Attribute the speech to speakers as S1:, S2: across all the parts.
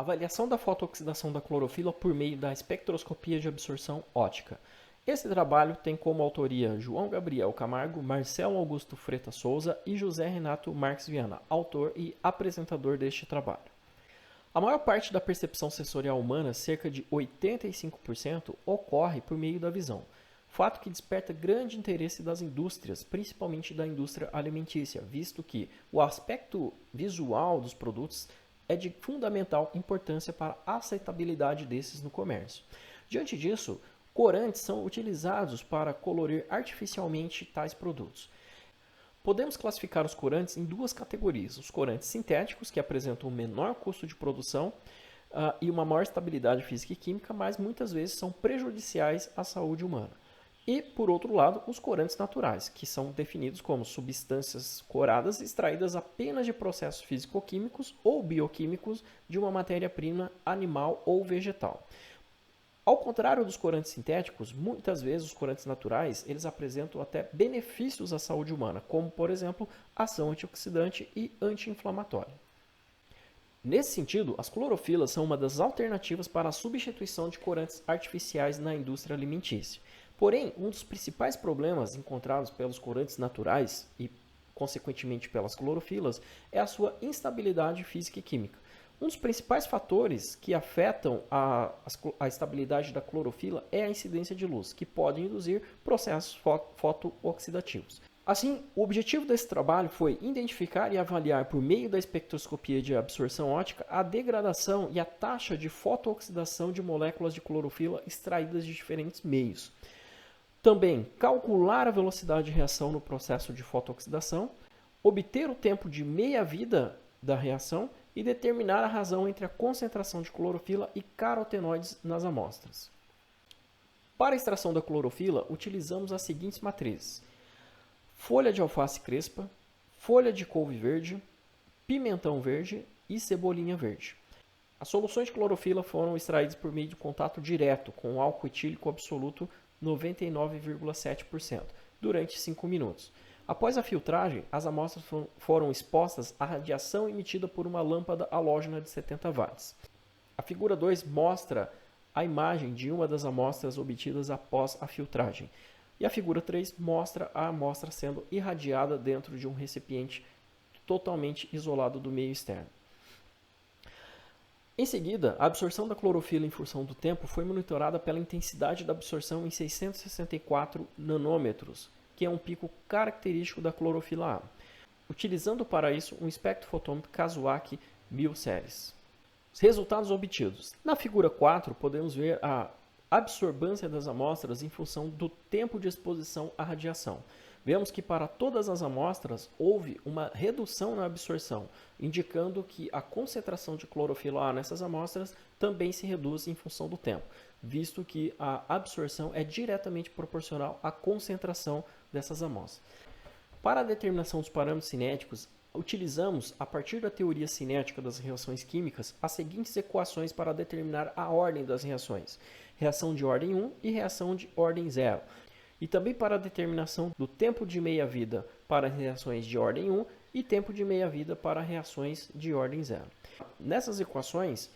S1: Avaliação da fotooxidação da clorofila por meio da espectroscopia de absorção óptica. Esse trabalho tem como autoria João Gabriel Camargo, Marcelo Augusto Freitas Souza e José Renato Marques Viana, autor e apresentador deste trabalho. A maior parte da percepção sensorial humana, cerca de 85%, ocorre por meio da visão, fato que desperta grande interesse das indústrias, principalmente da indústria alimentícia, visto que o aspecto visual dos produtos é de fundamental importância para a aceitabilidade desses no comércio. Diante disso, corantes são utilizados para colorir artificialmente tais produtos. Podemos classificar os corantes em duas categorias: os corantes sintéticos, que apresentam um menor custo de produção e uma maior estabilidade física e química, mas muitas vezes são prejudiciais à saúde humana. E, por outro lado, os corantes naturais, que são definidos como substâncias coradas extraídas apenas de processos físico-químicos ou bioquímicos de uma matéria-prima animal ou vegetal. Ao contrário dos corantes sintéticos, muitas vezes os corantes naturais eles apresentam até benefícios à saúde humana, como, por exemplo, ação antioxidante e anti-inflamatória. Nesse sentido, as clorofilas são uma das alternativas para a substituição de corantes artificiais na indústria alimentícia. Porém, um dos principais problemas encontrados pelos corantes naturais e, consequentemente, pelas clorofilas é a sua instabilidade física e química. Um dos principais fatores que afetam a estabilidade da clorofila é a incidência de luz, que pode induzir processos fotooxidativos. Assim, o objetivo desse trabalho foi identificar e avaliar por meio da espectroscopia de absorção óptica a degradação e a taxa de fotooxidação de moléculas de clorofila extraídas de diferentes meios. Também calcular a velocidade de reação no processo de fotooxidação, obter o tempo de meia-vida da reação e determinar a razão entre a concentração de clorofila e carotenoides nas amostras. Para a extração da clorofila, utilizamos as seguintes matrizes: folha de alface crespa, folha de couve verde, pimentão verde e cebolinha verde. As soluções de clorofila foram extraídas por meio de contato direto com álcool etílico absoluto 99,7% durante 5 minutos. Após a filtragem, as amostras foram expostas à radiação emitida por uma lâmpada halógena de 70 watts. A figura 2 mostra a imagem de uma das amostras obtidas após a filtragem. E a figura 3 mostra a amostra sendo irradiada dentro de um recipiente totalmente isolado do meio externo. Em seguida, a absorção da clorofila em função do tempo foi monitorada pela intensidade da absorção em 664 nanômetros, que é um pico característico da clorofila A, utilizando para isso um espectrofotômetro Kazuyuki 1000 séries. Os resultados obtidos. Na figura 4, podemos ver a absorvância das amostras em função do tempo de exposição à radiação. Vemos que para todas as amostras houve uma redução na absorção, indicando que a concentração de clorofila A nessas amostras também se reduz em função do tempo, visto que a absorção é diretamente proporcional à concentração dessas amostras. Para a determinação dos parâmetros cinéticos, utilizamos, a partir da teoria cinética das reações químicas, as seguintes equações para determinar a ordem das reações: reação de ordem 1 e reação de ordem 0. E também para a determinação do tempo de meia-vida para reações de ordem 1 e tempo de meia-vida para reações de ordem 0. Nessas equações,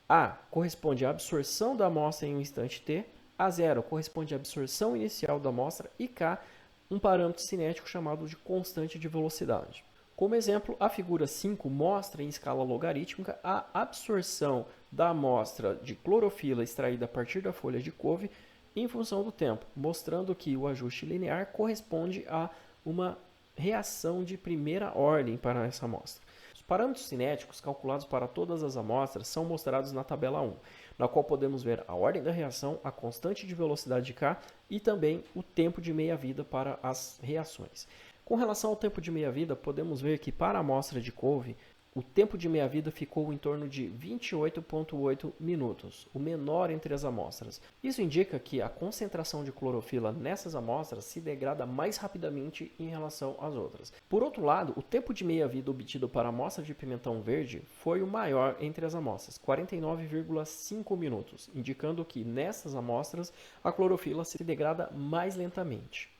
S1: A corresponde à absorção da amostra em um instante t, A0 corresponde à absorção inicial da amostra e K, um parâmetro cinético chamado de constante de velocidade. Como exemplo, a figura 5 mostra em escala logarítmica a absorção da amostra de clorofila extraída a partir da folha de couve em função do tempo, mostrando que o ajuste linear corresponde a uma reação de primeira ordem para essa amostra. Os parâmetros cinéticos calculados para todas as amostras são mostrados na tabela 1, na qual podemos ver a ordem da reação, a constante de velocidade de K e também o tempo de meia-vida para as reações. Com relação ao tempo de meia-vida, podemos ver que para a amostra de couve, o tempo de meia-vida ficou em torno de 28,8 minutos, o menor entre as amostras. Isso indica que a concentração de clorofila nessas amostras se degrada mais rapidamente em relação às outras. Por outro lado, o tempo de meia-vida obtido para a amostra de pimentão verde foi o maior entre as amostras, 49,5 minutos, indicando que nessas amostras a clorofila se degrada mais lentamente.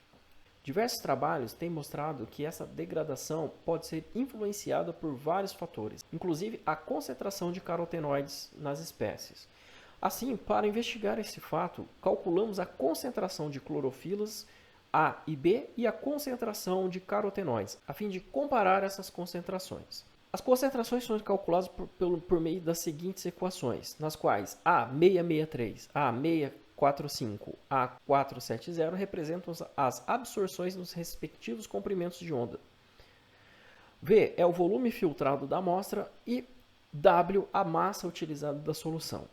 S1: Diversos trabalhos têm mostrado que essa degradação pode ser influenciada por vários fatores, inclusive a concentração de carotenoides nas espécies. Assim, para investigar esse fato, calculamos a concentração de clorofilas A e B e a concentração de carotenoides, a fim de comparar essas concentrações. As concentrações são calculadas por meio das seguintes equações, nas quais A663, A645, A470 representam as absorções nos respectivos comprimentos de onda. V é o volume filtrado da amostra e W a massa utilizada da solução.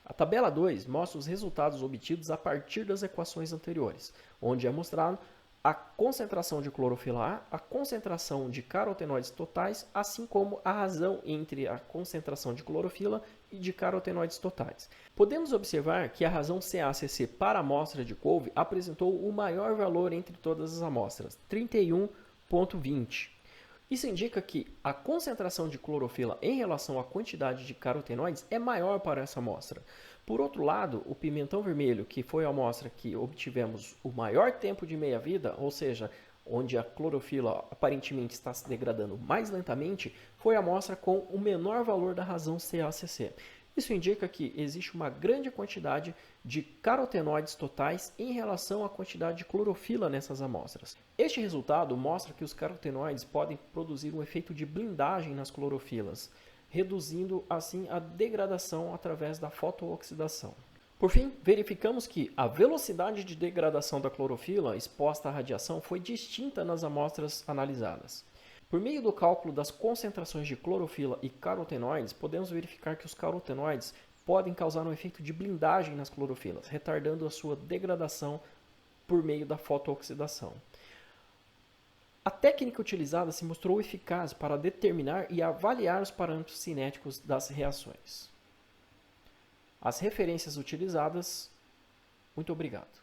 S1: A tabela 2 mostra os resultados obtidos a partir das equações anteriores, onde é mostrado a concentração de clorofila A, a concentração de carotenoides totais, assim como a razão entre a concentração de clorofila e de carotenoides totais. Podemos observar que a razão CACC para a amostra de couve apresentou o maior valor entre todas as amostras, 31,20. Isso indica que a concentração de clorofila em relação à quantidade de carotenoides é maior para essa amostra. Por outro lado, o pimentão vermelho, que foi a amostra que obtivemos o maior tempo de meia-vida, ou seja, onde a clorofila aparentemente está se degradando mais lentamente, foi a amostra com o menor valor da razão CACC. Isso indica que existe uma grande quantidade de carotenoides totais em relação à quantidade de clorofila nessas amostras. Este resultado mostra que os carotenoides podem produzir um efeito de blindagem nas clorofilas, reduzindo assim a degradação através da fotooxidação. Por fim, verificamos que a velocidade de degradação da clorofila exposta à radiação foi distinta nas amostras analisadas. Por meio do cálculo das concentrações de clorofila e carotenoides, podemos verificar que os carotenoides podem causar um efeito de blindagem nas clorofilas, retardando a sua degradação por meio da fotooxidação. A técnica utilizada se mostrou eficaz para determinar e avaliar os parâmetros cinéticos das reações. As referências utilizadas. Muito obrigado.